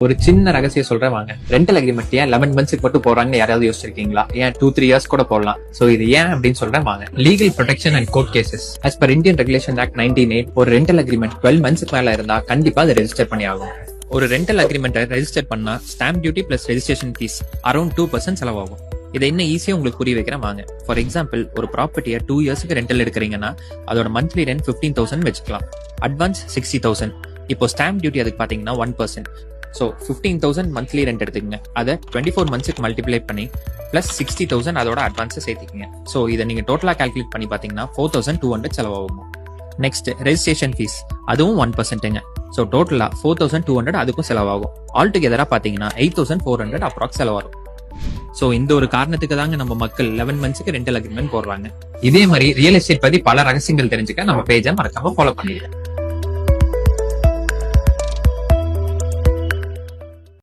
ஒரு சின்ன ரகசியம் சொல்றேன் வாங்க. ரெண்டல் அக்ரிமெண்ட் ஏன் 11 மந்த்ஸ்க்கு மட்டும் போறாங்கன்னு யாராவது யோசிச்சிருக்கீங்களா? ஏன் 2-3 இயர்ஸ் கூட போடலாம். சோ இது ஏன் அப்படின்னு சொல்றேன் வாங்க. Legal protection and court cases. as per Indian regulation act 1908 ஒரு ரெண்டல் அக்ரிமெண்ட் 12 மந்த்ஸ்க்கு மேல இருந்தா கண்டிப்பா அதை ரெஜிஸ்டர் பண்ணி ஆகும். ஒரு ரெண்டல் அக்ரிமெண்ட்டை ரெஜிஸ்டர் பண்ணா stamp duty plus registration fees around 2% செலவாகும். இதை இன்னும் ஈஸியா உங்களுக்கு புரிய வைக்கிறேன் வாங்க. ஃபார் எக்ஸாம்பிள், ஒரு ப்ராப்பர்ட்டியை 2 இயர்ஸ்க்கு ரெண்டல் எடுக்கிறீங்கன்னா அதோட மந்த்லி ரெண்ட் 15,000 வச்சுக்கலாம். அட்வான்ஸ் 60,000. இப்போ ஸ்டாம்ப் டியூட்டி அதுக்கு பாத்தீங்கன்னா 1%. ஸோ 15,000 மந்த்லி ரெண்ட் எடுத்துக்கங்க. அதை 24 மந்த்ஸ்க்கு மல்டிப்ளை பண்ணி பிளஸ் 60,000 அதோட அட்வான்ஸை சேர்த்துக்கங்க. ஸோ இதை நீங்க டோட்டலா கால்குலேட் பண்ணி பாத்தீங்கன்னா 4,200 செலவாகும். நெக்ஸ்ட் ரெஜிஸ்ட்ரேஷன் ஃபீஸ், அதுவும் 1%ங்க. ஸோ டோட்டலா 4,200 அதுக்கும் செலவாகும். ஆல் டுகெதரா பாத்தீங்கன்னா 8,400 அப்ராக்ஸ் செலவாகும். சோ இந்த ஒரு காரணத்துக்கு தாங்க நம்ம மக்கள் 11 மந்த்ஸ்க்கு ரெண்டல் அக்ரிமெண்ட் போடுறாங்க. இதே மாதிரி ரியல் எஸ்டேட் பத்தி பல ரகசியங்கள் தெரிஞ்சுக்க நம்ம பேஜை மறக்காம ஃபாலோ பண்ணிடுங்க.